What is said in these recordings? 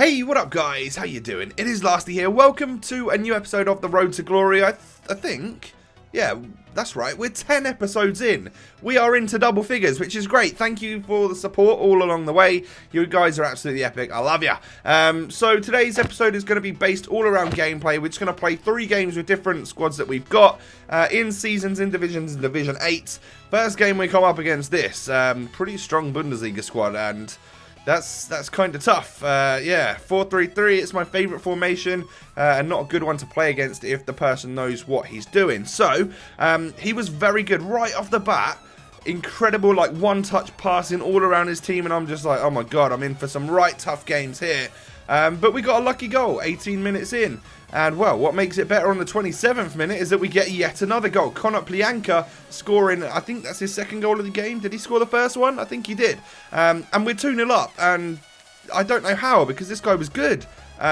Hey, what up guys? How you doing? It is Lasty here. Welcome to a new episode of The Road to Glory. I think, yeah, that's right. We're 10 episodes in. We are into double figures, which is great. Thank you for the support all along the way. You guys are absolutely epic. I love ya. So today's episode is going to be based all around gameplay. We're just going to play 3 games with different squads that we've got in seasons, in divisions, and Division 8. First game we come up against this pretty strong Bundesliga squad, and that's kind of tough. Yeah, 4-3-3, it's my favourite formation, and not a good one to play against if the person knows what he's doing. So, he was very good right off the bat. Incredible, like, one-touch passing all around his team, and I'm just like, oh my god, I'm in for some right tough games here. But we got a lucky goal, 18 minutes in. And, well, what makes it better on the 27th minute is that we get yet another goal. Konrad Plianka scoring, I think that's his second goal of the game. Did he score the first one? I think he did. And we're 2-0 up, and I don't know how, because this guy was good.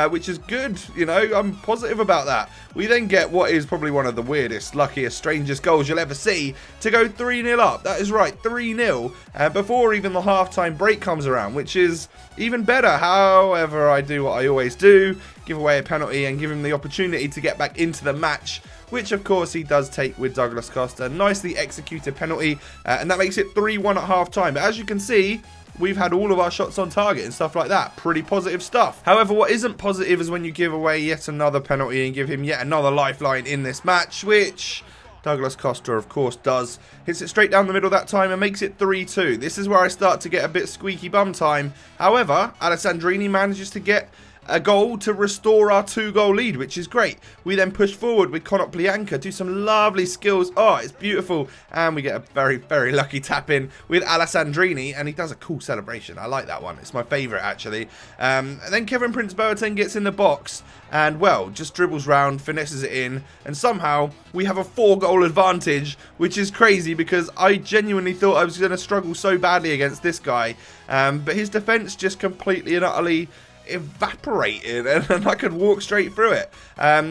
Which is good, you know, I'm positive about that. We then get what is probably one of the weirdest, luckiest, strangest goals you'll ever see to go 3-0 up. That is right, 3-0 before even the half-time break comes around, which is even better. However, I do what I always do, give away a penalty and give him the opportunity to get back into the match, which of course he does take with Douglas Costa. Nicely executed penalty, and that makes it 3-1 at half-time. But as you can see, we've had all of our shots on target and stuff like that. Pretty positive stuff. However, what isn't positive is when you give away yet another penalty and give him yet another lifeline in this match, which Douglas Costa, of course, does. Hits it straight down the middle that time and makes it 3-2. This is where I start to get a bit squeaky bum time. However, Alessandrini manages to get a goal to restore our 2-goal lead, which is great. We then push forward with Konrad Plianka, do some lovely skills. Oh, it's beautiful. And we get a very, very lucky tap in with Alessandrini, and he does a cool celebration. I like that one. It's my favourite, actually. And then Kevin Prince Boateng gets in the box and, well, just dribbles round, finesses it in, and somehow we have a 4-goal advantage, which is crazy because I genuinely thought I was going to struggle so badly against this guy. But his defence just completely and utterly evaporated, and I could walk straight through it.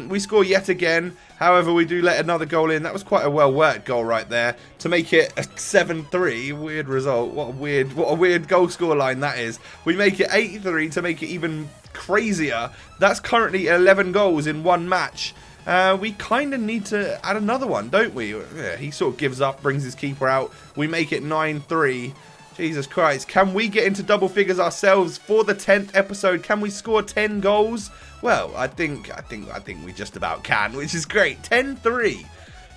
We score yet again. However, we do let another goal in. That was quite a well worked goal right there to make it a 7-3. Weird result. What a weird goal score line that is. We make it 8-3 to make it even crazier. That's currently 11 goals in one match. We kind of need to add another one, don't we? Yeah, he sort of gives up, brings his keeper out. We make it 9-3. Jesus Christ, can we get into double figures ourselves for the 10th episode? Can we score 10 goals? Well, I think we just about can, which is great. 10-3.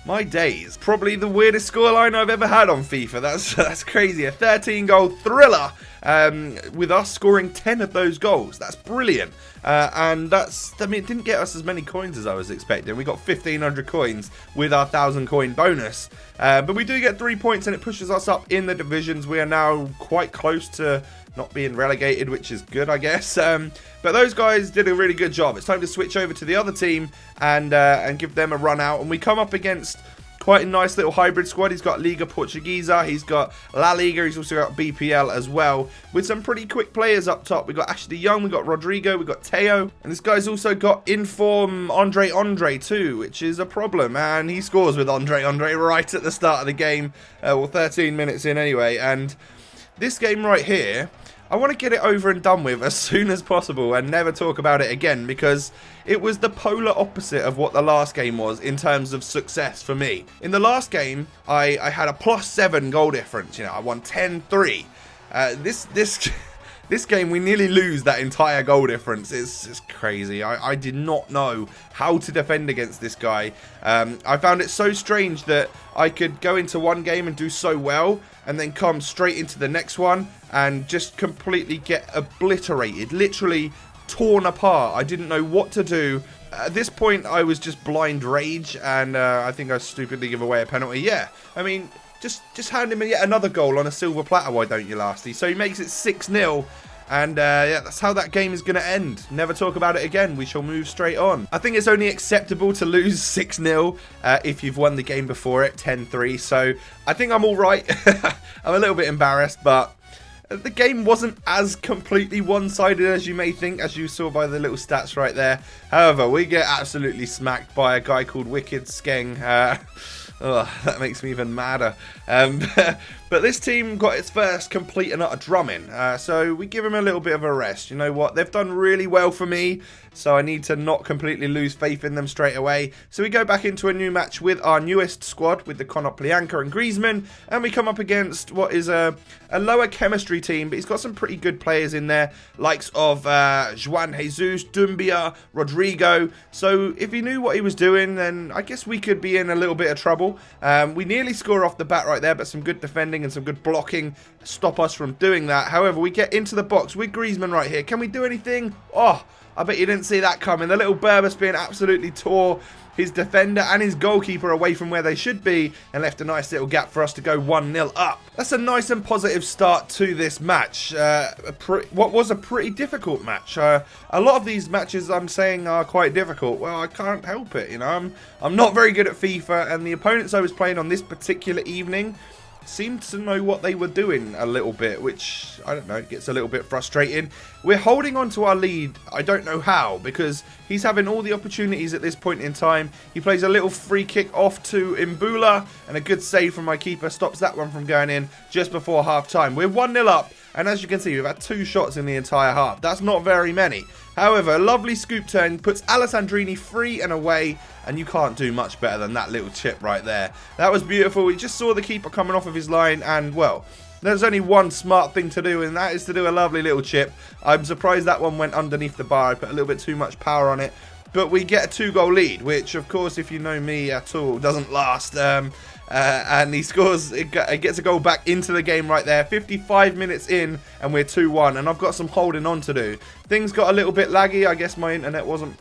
My days. Probably the weirdest scoreline I've ever had on FIFA. That's crazy. A 13-goal thriller with us scoring 10 of those goals. That's brilliant. And it didn't get us as many coins as I was expecting. We got 1,500 coins with our 1,000 coin bonus. But we do get 3 points, and it pushes us up in the divisions. We are now quite close to not being relegated, which is good, I guess. But those guys did a really good job. It's time to switch over to the other team and give them a run out. And we come up against quite a nice little hybrid squad. He's got Liga Portuguesa, he's got La Liga, he's also got BPL as well, with some pretty quick players up top. We've got Ashley Young, we've got Rodrigo, we've got Teo, and this guy's also got in-form Andre too, which is a problem, and he scores with Andre right at the start of the game, 13 minutes in anyway. And this game right here, I want to get it over and done with as soon as possible and never talk about it again, because it was the polar opposite of what the last game was in terms of success for me. In the last game, I had a +7 goal difference. You know, I won 10-3. This game, we nearly lose that entire goal difference. It's crazy. I did not know how to defend against this guy. I found it so strange that I could go into one game and do so well, and then come straight into the next one and just completely get obliterated. Literally torn apart. I didn't know what to do. At this point, I was just blind rage, and I think I stupidly give away a penalty. Yeah, I mean, just hand him yet another goal on a silver platter, why don't you, Lasty? So he makes it 6-0. And yeah, that's how that game is going to end. Never talk about it again. We shall move straight on. I think it's only acceptable to lose 6-0 if you've won the game before it, 10-3. So I think I'm all right. I'm a little bit embarrassed, but the game wasn't as completely one-sided as you may think, as you saw by the little stats right there. However, we get absolutely smacked by a guy called Wicked Skeng. Oh, that makes me even madder. But But this team got its first complete and utter drumming, so we give them a little bit of a rest. You know what? They've done really well for me, so I need to not completely lose faith in them straight away. So we go back into a new match with our newest squad, with the Konoplyanka and Griezmann, and we come up against what is a lower chemistry team, but he's got some pretty good players in there, likes of Juan Jesus, Dumbia, Rodrigo. So if he knew what he was doing, then I guess we could be in a little bit of trouble. We nearly score off the bat right there, but some good defending and some good blocking stop us from doing that. However, we get into the box with Griezmann right here. Can we do anything? Oh, I bet you didn't see that coming. The little Berber spin absolutely tore his defender and his goalkeeper away from where they should be and left a nice little gap for us to go 1-0 up. That's a nice and positive start to this match. What was a pretty difficult match. A lot of these matches I'm saying are quite difficult. Well, I can't help it, you know. I'm not very good at FIFA, and the opponents I was playing on this particular evening seemed to know what they were doing a little bit, which, I don't know, gets a little bit frustrating. We're holding on to our lead, I don't know how, because he's having all the opportunities at this point in time. He plays a little free kick off to Imbula, and a good save from my keeper stops that one from going in just before half time. We're 1-0 up, and as you can see, we've had 2 shots in the entire half. That's not very many. However, a lovely scoop turn puts Alessandrini free and away, and you can't do much better than that little chip right there. That was beautiful. We just saw the keeper coming off of his line, and, well, there's only one smart thing to do, and that is to do a lovely little chip. I'm surprised that one went underneath the bar. I put a little bit too much power on it. But we get a 2-goal lead, which, of course, if you know me at all, doesn't last. And he scores, it gets a goal back into the game right there. 55 minutes in, and we're 2-1. And I've got some holding on to do. Things got a little bit laggy. I guess my internet wasn't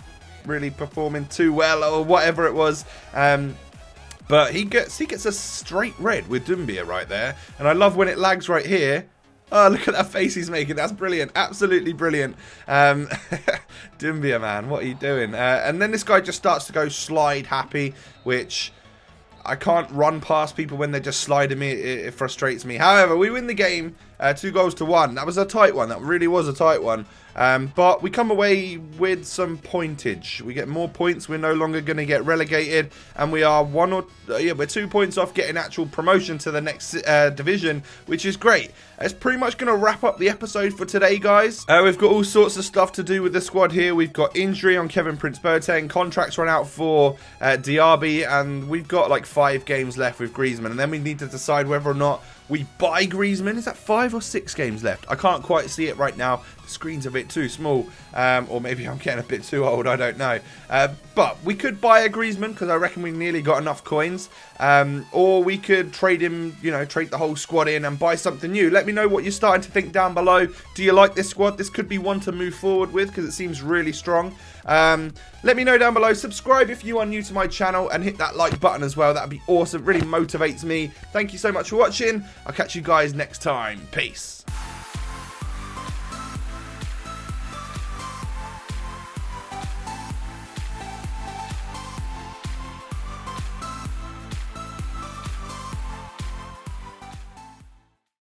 really performing too well, or whatever it was. But he gets a straight red with Dumbia right there. And I love when it lags right here. Oh, look at that face he's making. That's brilliant. Absolutely brilliant. Dumbia, man. What are you doing? And then this guy just starts to go slide happy, which I can't run past people when they're just sliding me. It frustrates me. However, we win the game 2-1. That was a tight one. That really was a tight one. But we come away with some pointage. We get more points. We're no longer going to get relegated, and we are we're 2 points off getting actual promotion to the next division, which is great. It's pretty much going to wrap up the episode for today, guys. We've got all sorts of stuff to do with the squad here. We've got injury on Kevin Prince Boateng, contracts run out for Diaby, and we've got like 5 games left with Griezmann, and then we need to decide whether or not we buy Griezmann. Is that 5 or 6 games left? I can't quite see it right now. The screen's a bit too small. Or maybe I'm getting a bit too old. I don't know. But we could buy a Griezmann because I reckon we nearly got enough coins. Or we could trade him, you know, trade the whole squad in and buy something new. Let me know what you're starting to think down below. Do you like this squad? This could be one to move forward with because it seems really strong. Let me know down below. Subscribe if you are new to my channel and hit that like button as well. That'd be awesome. Really motivates me. Thank you so much for watching. I'll catch you guys next time. Peace.